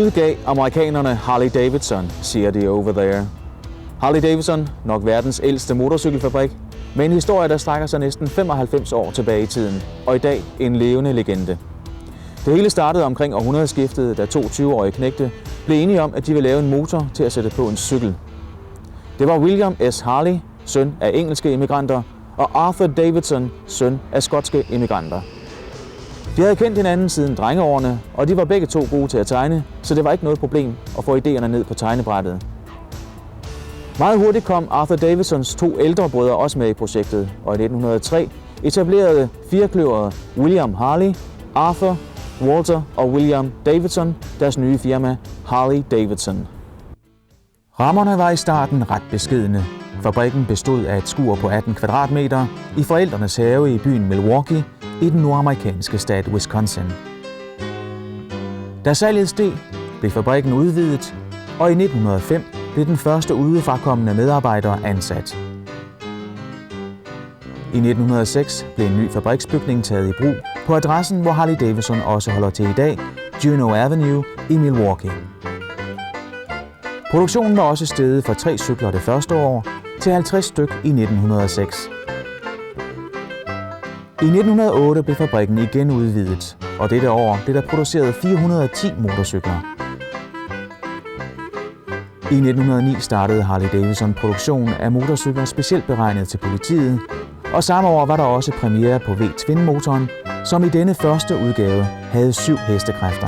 udgav amerikanerne Harley Davidson, siger de over there. Harley Davidson, nok verdens ældste motorcykelfabrik, med en historie, der strækker sig næsten 95 år tilbage i tiden, og i dag en levende legende. Det hele startede omkring århundredeskiftet, da 22-årige knægte blev enige om, at de ville lave en motor til at sætte på en cykel. Det var William S. Harley, søn af engelske immigranter, og Arthur Davidson, søn af skotske immigranter. De havde kendt hinanden siden drengeårene, og de var begge to gode til at tegne, så det var ikke noget problem at få idéerne ned på tegnebrættet. Meget hurtigt kom Arthur Davidsons to ældre brødre også med i projektet, og i 1903 etablerede firekløveret William Harley, Arthur, Walter og William Davidson deres nye firma Harley Davidson. Rammerne var i starten ret beskedne. Fabrikken bestod af et skur på 18 kvadratmeter i forældrenes have i byen Milwaukee i den nordamerikanske stat Wisconsin. Da salget steg, blev fabrikken udvidet, og i 1905 blev den første udefrakommende medarbejder ansat. I 1906 blev en ny fabriksbygning taget i brug på adressen, hvor Harley Davidson også holder til i dag, Juneau Avenue i Milwaukee. Produktionen var også steget fra 3 cykler det første år til 50 styk i 1906. I 1908 blev fabrikken igen udvidet, og dette år blev der produceret 410 motorcykler. I 1909 startede Harley Davidson produktion af motorcykler specielt beregnet til politiet, og samme år var der også premiere på V-Twin-motoren, som i denne første udgave havde 7 hestekræfter.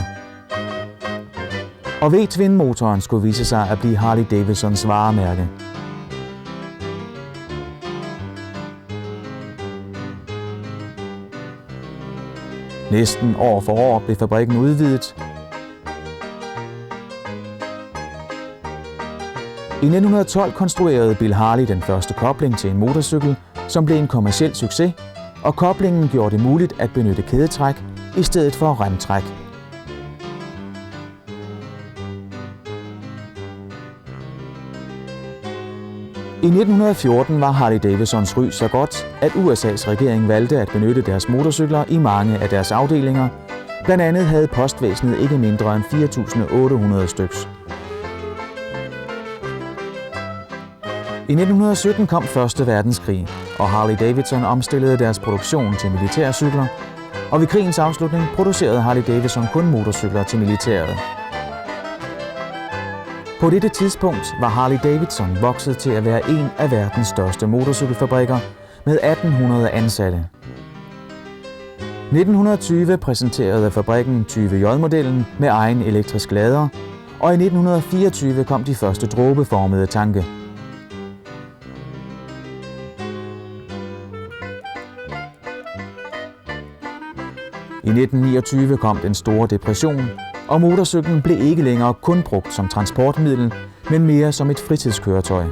Og V-Twin-motoren skulle vise sig at blive Harley Davidsons varemærke. Næsten år for år blev fabrikken udvidet. I 1912 konstruerede Bill Harley den første kobling til en motorcykel, som blev en kommerciel succes, og koblingen gjorde det muligt at benytte kædetræk i stedet for remtræk. I 1914 var Harley Davidsons ry så godt, at USA's regering valgte at benytte deres motorcykler i mange af deres afdelinger. Blandt andet havde postvæsenet ikke mindre end 4.800 styks. I 1917 kom 1. verdenskrig, og Harley Davidson omstillede deres produktion til militærcykler, og ved krigens afslutning producerede Harley Davidson kun motorcykler til militæret. På dette tidspunkt var Harley Davidson vokset til at være en af verdens største motorcykelfabrikker med 1800 ansatte. 1920 præsenterede fabrikken 20J-modellen med egen elektrisk lader, og i 1924 kom de første dråbeformede tanke. I 1929 kom den store depression, og motorcyklen blev ikke længere kun brugt som transportmiddel, men mere som et fritidskøretøj.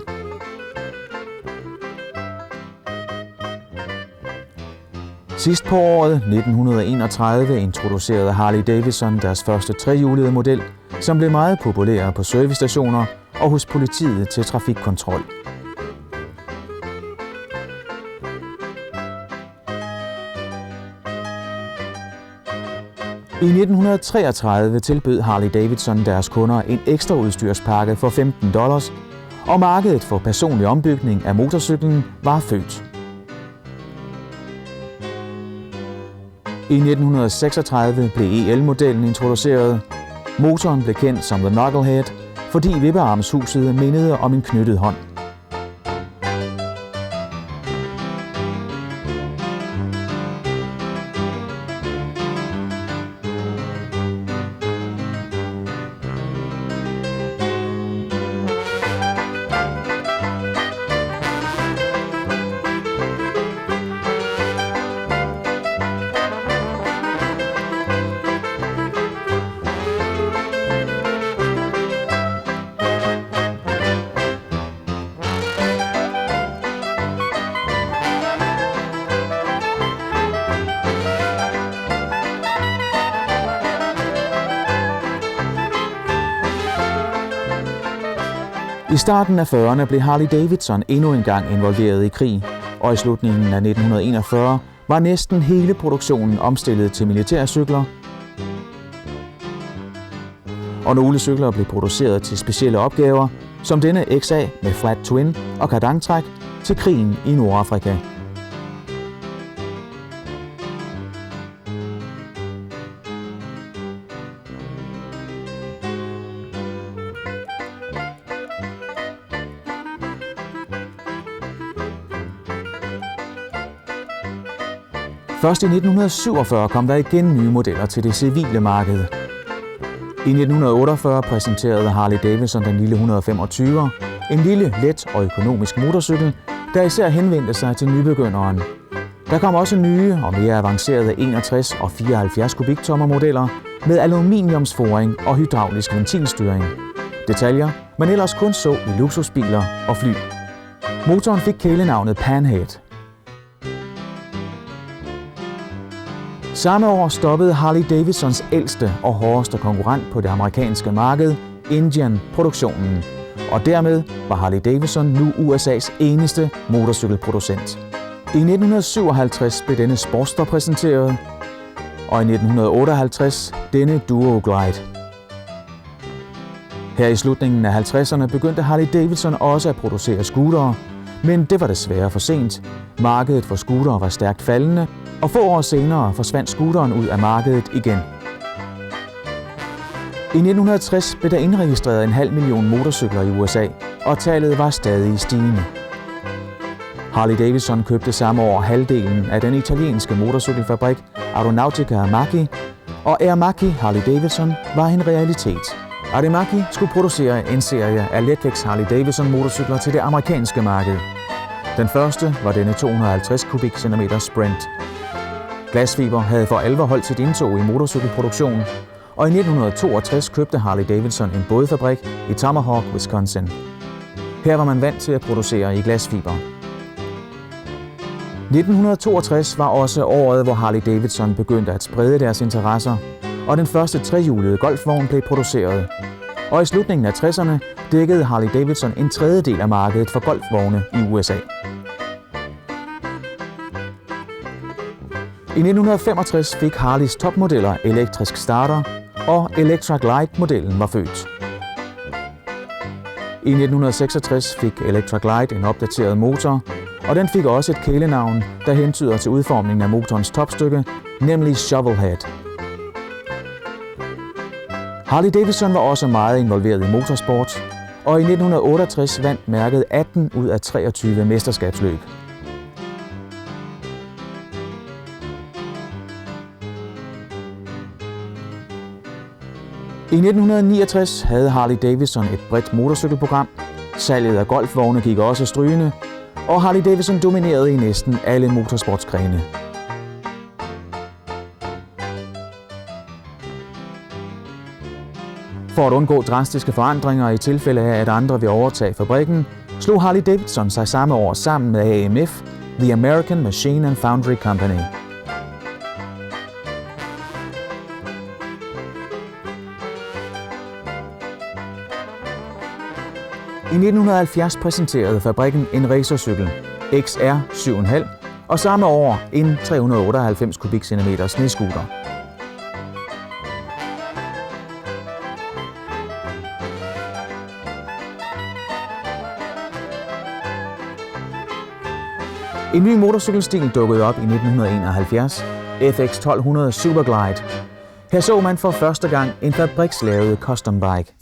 Sidst på året 1931 introducerede Harley Davidson deres første trehjulede model, som blev meget populær på servicestationer og hos politiet til trafikkontrol. I 1933 tilbød Harley Davidson deres kunder en ekstra udstyrspakke for $15, og markedet for personlig ombygning af motorcyklen var født. I 1936 blev EL-modellen introduceret. Motoren blev kendt som The Knucklehead, fordi vippearmshuset mindede om en knyttet hånd. I starten af 40'erne blev Harley Davidson endnu engang involveret i krig, og i slutningen af 1941 var næsten hele produktionen omstillet til militærcykler. og nogle cykler blev produceret til specielle opgaver, som denne XA med flat twin og kardangtræk til krigen i Nordafrika. Først i 1947 kom der igen nye modeller til det civile marked. I 1948 præsenterede Harley Davidson den lille 125, en lille, let og økonomisk motorcykel, der især henvendte sig til nybegynderen. Der kom også nye og mere avancerede 61 og 74 kubiktommer modeller med aluminiumsforing og hydraulisk ventilstyring. Detaljer, man ellers kun så i luksusbiler og fly. Motoren fik kælenavnet Panhead. Samme år stoppede Harley Davidsons ældste og hårdeste konkurrent på det amerikanske marked, Indian, produktionen, og dermed var Harley Davidson nu USA's eneste motorcykelproducent. I 1957 blev denne Sportster præsenteret, og i 1958 denne Duo Glide. Her i slutningen af 50'erne begyndte Harley Davidson også at producere scootere, men det var desværre for sent. Markedet for scootere var stærkt faldende, og få år senere forsvandt scooteren ud af markedet igen. I 1960 blev der indregistreret 500.000 motorcykler i USA, og tallet var stadig stigende. Harley Davidson købte samme år halvdelen af den italienske motorcykelfabrik Aeronautica Aramaki, og Aramaki Harley Davidson var en realitet. Aramaki skulle producere en serie af letvægts Harley Davidson motorcykler til det amerikanske marked. Den første var denne 250 kubikcentimeter Sprint. Glasfiber havde for alvor holdt sit indtog i motorcykelproduktion, og i 1962 købte Harley Davidson en bådfabrik i Tomahawk, Wisconsin. Her var man vant til at producere i glasfiber. 1962 var også året, hvor Harley Davidson begyndte at sprede deres interesser, og den første trehjulede golfvogn blev produceret. Og i slutningen af 60'erne dækkede Harley Davidson en tredjedel af markedet for golfvogne i USA. I 1965 fik Harleys topmodeller elektrisk starter, og Electra Glide-modellen var født. I 1966 fik Electra Glide en opdateret motor, og den fik også et kælenavn, der hentyder til udformningen af motorens topstykke, nemlig Shovelhead. Harley Davidson var også meget involveret i motorsport, og i 1968 vandt mærket 18 ud af 23 mesterskabsløb. I 1969 havde Harley Davidson et bredt motorcykelprogram, salget af golfvogne gik også strygende, og Harley Davidson dominerede i næsten alle motorsportsgrene. For at undgå drastiske forandringer i tilfælde af, at andre vil overtage fabrikken, slog Harley Davidson sig samme år sammen med AMF, The American Machine and Foundry Company. I 1970 præsenterede fabrikken en racercykel, XR 7,5, og samme år en 398 kubikcentimeter snescooter. En ny motorcykelstil dukkede op i 1971, FX 1200 Superglide. Her så man for første gang en fabrikslavet custom bike.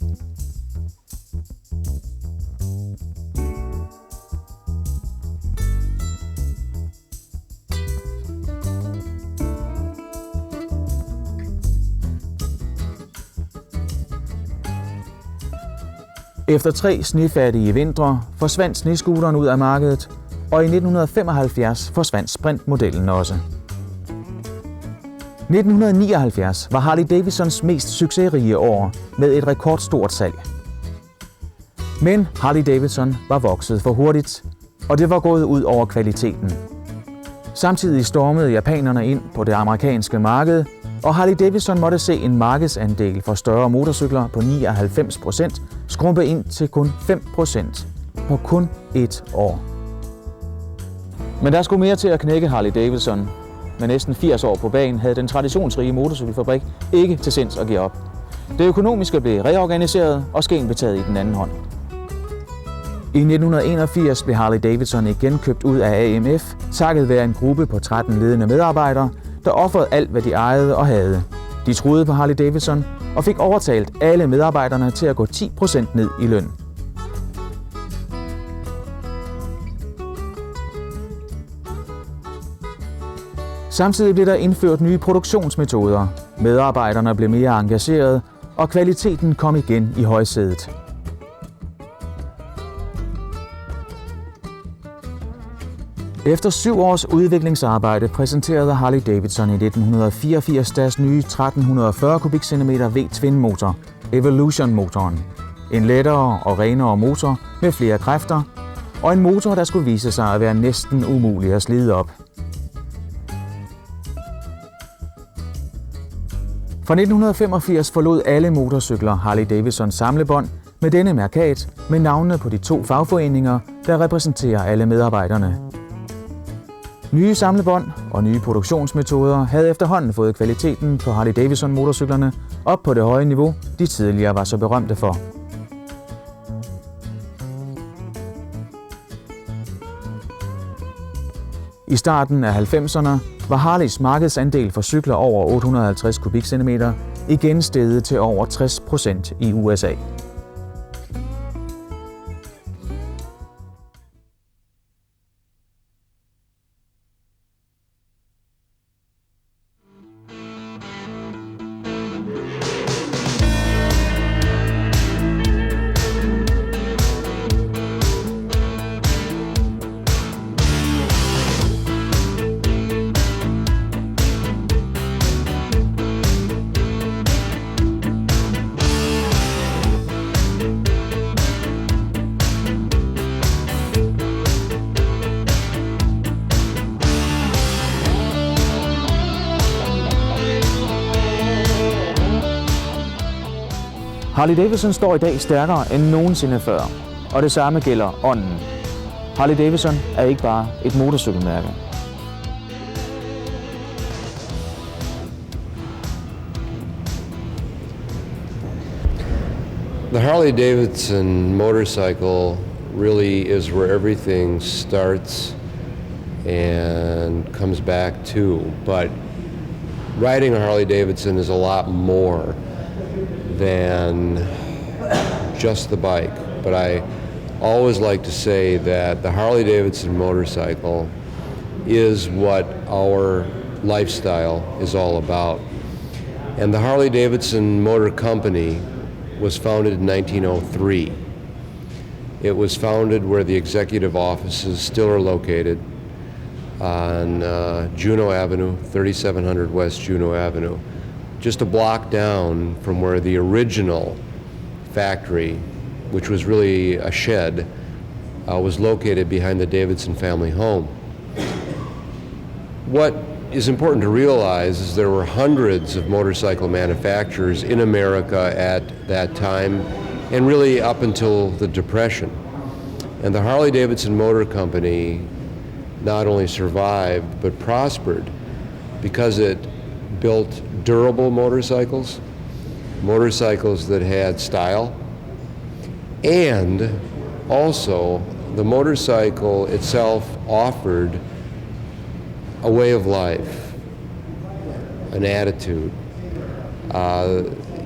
Efter 3 snefattige vintre forsvandt snescooteren ud af markedet, og i 1975 forsvandt sprintmodellen også. 1979 var Harley Davidsons mest succesrige år med et rekordstort salg. Men Harley Davidson var vokset for hurtigt, og det var gået ud over kvaliteten. Samtidig stormede japanerne ind på det amerikanske marked, og Harley Davidson måtte se en markedsandel for større motorcykler på 99% skrumpe ind til kun 5% på kun et år. Men der skulle mere til at knække Harley Davidson. Med næsten 80 år på bagen havde den traditionsrige motorcykelfabrik ikke til sinds at give op. Det økonomiske blev reorganiseret, og skeen blev taget i den anden hånd. I 1981 blev Harley Davidson igen købt ud af AMF, takket være en gruppe på 13 ledende medarbejdere, der ofrede alt, hvad de ejede og havde. De troede på Harley Davidson og fik overtalt alle medarbejderne til at gå 10% ned i løn. Samtidig blev der indført nye produktionsmetoder. Medarbejderne blev mere engagerede, og kvaliteten kom igen i højsædet. Efter 7 års udviklingsarbejde præsenterede Harley Davidson i 1984 deres nye 1340 kubikcentimeter V-twin-motor, Evolution-motoren. En lettere og renere motor med flere kræfter, og en motor, der skulle vise sig at være næsten umulig at slide op. Fra 1985 forlod alle motorcykler Harley Davidson samlebånd med denne mærkat med navnene på de 2 fagforeninger, der repræsenterer alle medarbejderne. Nye samlebånd og nye produktionsmetoder havde efterhånden fået kvaliteten på Harley Davidson motorcyklerne op på det høje niveau, de tidligere var så berømte for. I starten af 90'erne var Harleys markedsandel for cykler over 850 kubikcentimeter igen steget til over 60% i USA. Harley Davidson står i dag stærkere end nogensinde før, og det samme gælder ånden. Harley Davidson er ikke bare et motorcykelmærke. The Harley Davidson motorcycle really is where everything starts and comes back to, but riding a Harley Davidson is a lot more than just the bike. But I always like to say that the Harley Davidson motorcycle is what our lifestyle is all about. And the Harley Davidson Motor Company was founded in 1903. It was founded where the executive offices still are located on Juneau Avenue, 3700 West Juneau Avenue, just a block down from where the original factory, which was really a shed, was located behind the Davidson family home. What is important to realize is there were hundreds of motorcycle manufacturers in America at that time, and really up until the Depression. And the Harley-Davidson Motor Company not only survived, but prospered because it built durable motorcycles, motorcycles that had style, and also the motorcycle itself offered a way of life, an attitude.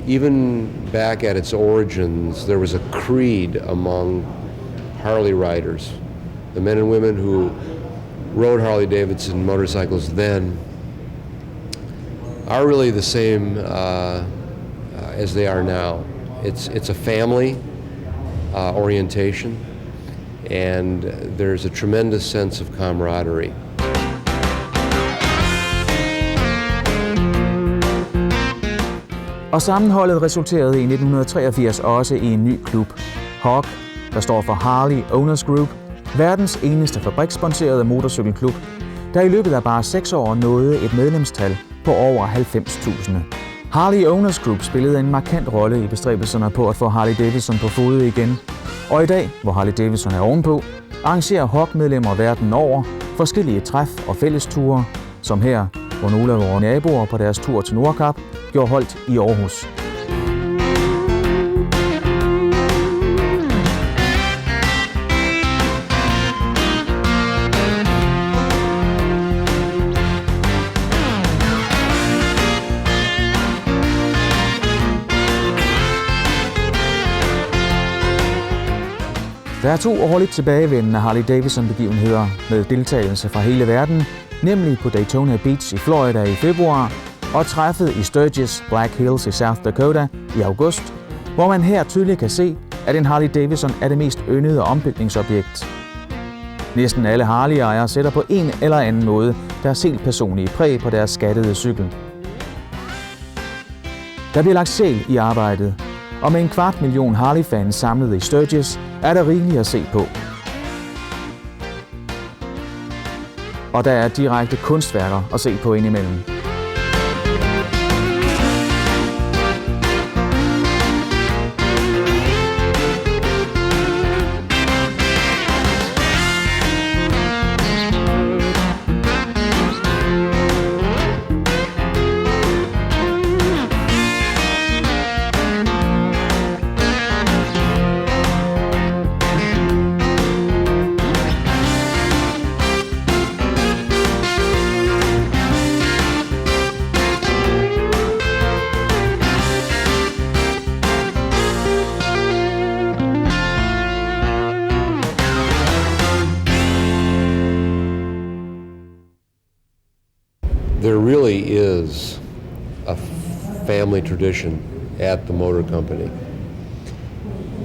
Even back at its origins, there was a creed among Harley riders. The men and women who rode Harley-Davidson motorcycles then are really the same as they are now. It's a family orientation, and there's a tremendous sense of camaraderie. Og sammenholdet resulterede i 1983 også i en ny klub, HOG, der står for Harley Owners Group, verdens eneste fabrikssponserede motorcykelklub, der i løbet af bare 6 år nåede et medlemstal på over 90.000. Harley Owners Group spillede en markant rolle i bestræbelserne på at få Harley Davidson på fode igen. Og i dag, hvor Harley Davidson er ovenpå, arrangerer HOG-medlemmer verden over forskellige træf og fællesture, som her, hvor nogle af vores naboer på deres tur til Nordkap gjorde holdt i Aarhus. Der er 2 årligt tilbagevendende Harley-Davidson-begivenheder med deltagelse fra hele verden, nemlig på Daytona Beach i Florida i februar og træffet i Sturgis Black Hills i South Dakota i august, hvor man her tydeligt kan se, at en Harley-Davidson er det mest yndede ombygningsobjekt. Næsten alle Harley-ejere sætter på en eller anden måde deres helt personlige præg på deres skattede cykel. Der bliver lagt sjæl i arbejdet, og med 250.000 Harley-fans samlet i Sturgis, er der rigeligt at se på. Og der er direkte kunstværker at se på indimellem. There really is a family tradition at the motor company.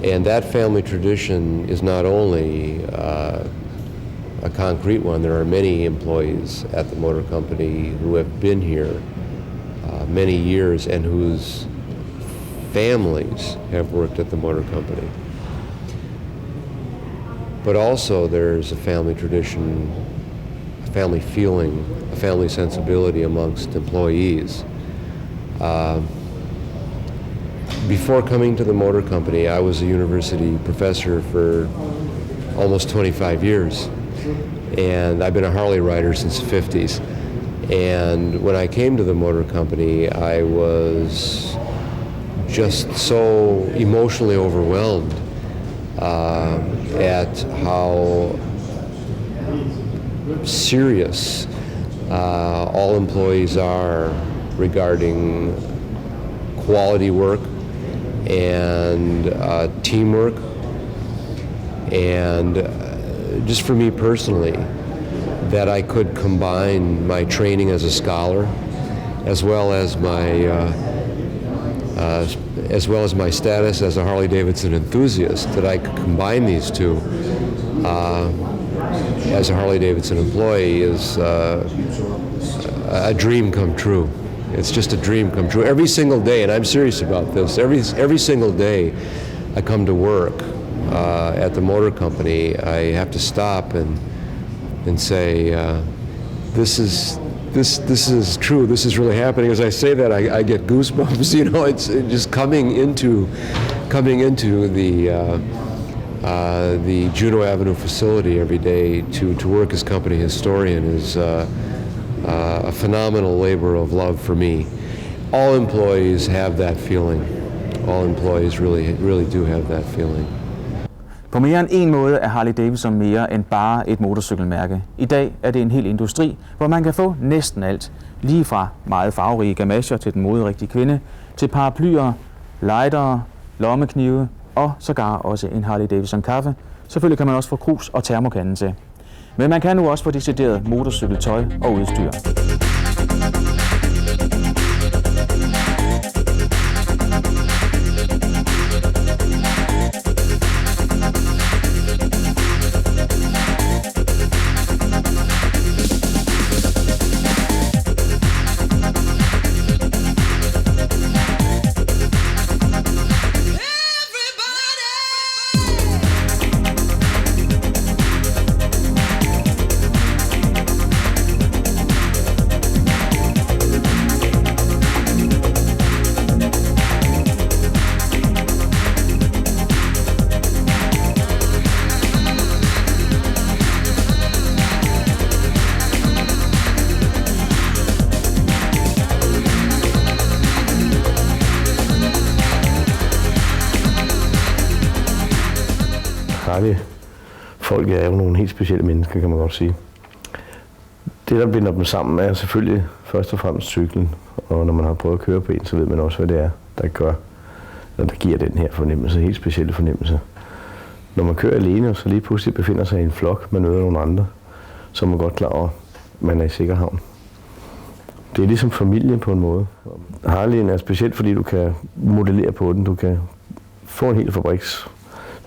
And that family tradition is not only a concrete one. There are many employees at the motor company who have been here many years and whose families have worked at the motor company. But also there's a family tradition, a family feeling, a family sensibility amongst employees. Before coming to the motor company, I was a university professor for almost 25 years, and I've been a Harley rider since the 50s. And when I came to the motor company, I was just so emotionally overwhelmed at how serious all employees are regarding quality work and teamwork, and just for me personally, that I could combine my training as a scholar as well as my status as a Harley-Davidson enthusiast, that I could combine these two as a Harley-Davidson employee is a dream come true. It's just a dream come true. Every single day, and I'm serious about this, every single day I come to work at the motor company, I have to stop and say, this is true, this is really happening. As I say that, I get goosebumps. You know, it's just coming into the Juneau Avenue facility every day to work as company historian is a phenomenal labor of love for me. All employees have that feeling. All employees really do have that feeling. På mere end en måde er Harley-Davidson mere end bare et motorcykelmærke. I dag er det en hel industri, hvor man kan få næsten alt. Lige fra meget farverige gamacher til den moderigtige kvinde, til paraplyer, lightere, lommeknive og sågar også en Harley-Davidson kaffe. Selvfølgelig kan man også få krus og termokanden til. Men man kan nu også få decideret motorcykeltøj og udstyr. Folk er jo nogle helt specielle mennesker, kan man godt sige. Det, der binder dem sammen, er selvfølgelig først og fremmest cyklen. Og når man har prøvet at køre på en, så ved man også, hvad det er, der giver den her fornemmelse, helt specielle fornemmelse. når man kører alene, og så lige pludselig befinder sig i en flok, man møder nogle andre, så er man godt klar over, at man er i sikker havn. Det er ligesom familie på en måde. Harley'en er specielt, fordi du kan modellere på den. Du kan få en hel fabriks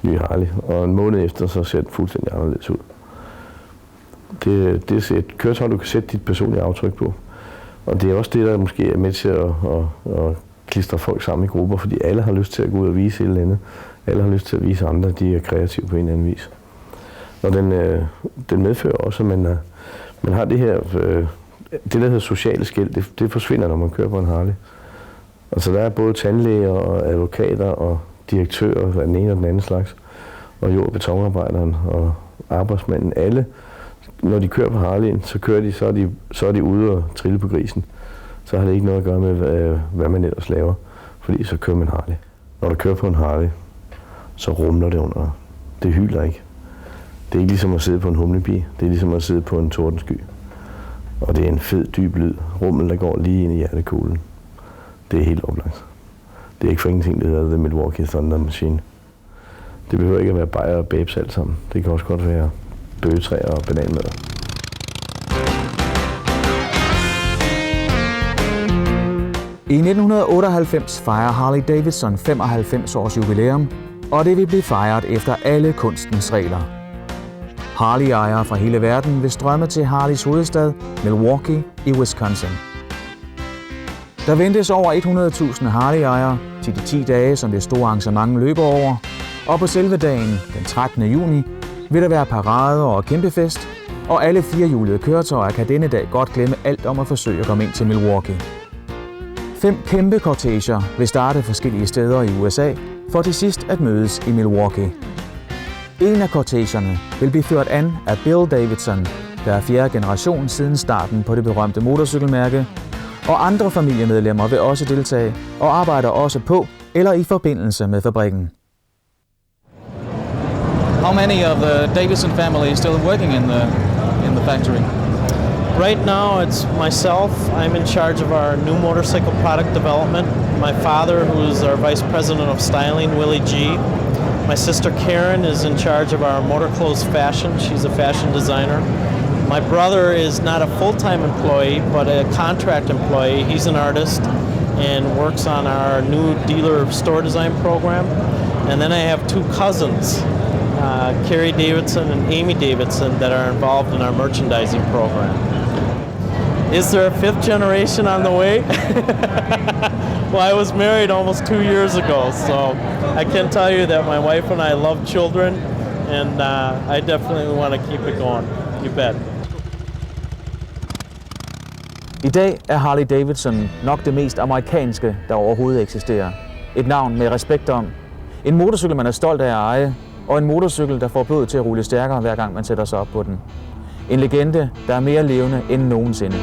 ny Harley, og en måned efter, så ser den fuldstændig anderledes ud. Det er et køretøj, du kan sætte dit personlige aftryk på. Og det er også det, der måske er med til at klistre folk sammen i grupper, fordi alle har lyst til at gå ud og vise et eller andet. Alle har lyst til at vise andre, at de er kreative på en eller anden vis. Og den medfører også, at man har det her, det der hedder sociale skel, det forsvinder, når man kører på en Harley. Altså der er både tandlæger og advokater og direktører af den ene og den anden slags, og jord- og betonarbejderen og arbejdsmanden, alle. Når de kører på Harley'en, så er de ude og trille på grisen. Så har det ikke noget at gøre med, hvad man ellers laver, fordi så kører man Harley. Når du kører på en Harley, så rumler det under. Det hyler ikke. Det er ikke ligesom at sidde på en humlebi, det er ligesom at sidde på en tordensky. Og det er en fed, dyb lyd. Rummet, der går lige ind i hjertekuglen. Det er helt oplagt. Det er ikke for ingenting, det hedder The Milwaukee Thunder Machine. Det behøver ikke at være bajer og babes alt sammen. Det kan også godt være bøgetræer og bananmad. I 1998 fejrer Harley Davidson 95 års jubilæum, og det vil blive fejret efter alle kunstens regler. Harley-ejere fra hele verden vil strømme til Harleys hovedstad, Milwaukee i Wisconsin. Der ventes over 100.000 Harley-ejere til de 10 dage, som det store arrangement løber over, og på selve dagen, den 13. juni, vil der være parader og kæmpefest, og alle 4-hjulede køretøjer kan denne dag godt glemme alt om at forsøge at komme ind til Milwaukee. 5 kæmpe korteger vil starte forskellige steder i USA, for til sidst at mødes i Milwaukee. En af kortegerne vil blive ført an af Bill Davidson, der er 4. generation siden starten på det berømte motorcykelmærke, og andre familiemedlemmer vil også deltage og arbejder også på eller i forbindelse med fabrikken. How many of the Davidson family is still working in the factory? Right now it's myself. I'm in charge of our new motorcycle product development. My father, who's our vice president of styling, Willie G. My sister Karen is in charge of our motor clothes fashion. She's a fashion designer. My brother is not a full-time employee, but a contract employee. He's an artist and works on our new dealer store design program. And then I have 2 cousins, Carrie Davidson and Amy Davidson, that are involved in our merchandising program. Is there a 5th generation on the way? Well, I was married almost 2 years ago, so I can tell you that my wife and I love children, and I definitely want to keep it going. You bet. I dag er Harley Davidson nok det mest amerikanske, der overhovedet eksisterer. Et navn med respekt om. En motorcykel, man er stolt af at eje, og en motorcykel, der får blodet til at rulle stærkere, hver gang man sætter sig op på den. En legende, der er mere levende end nogensinde.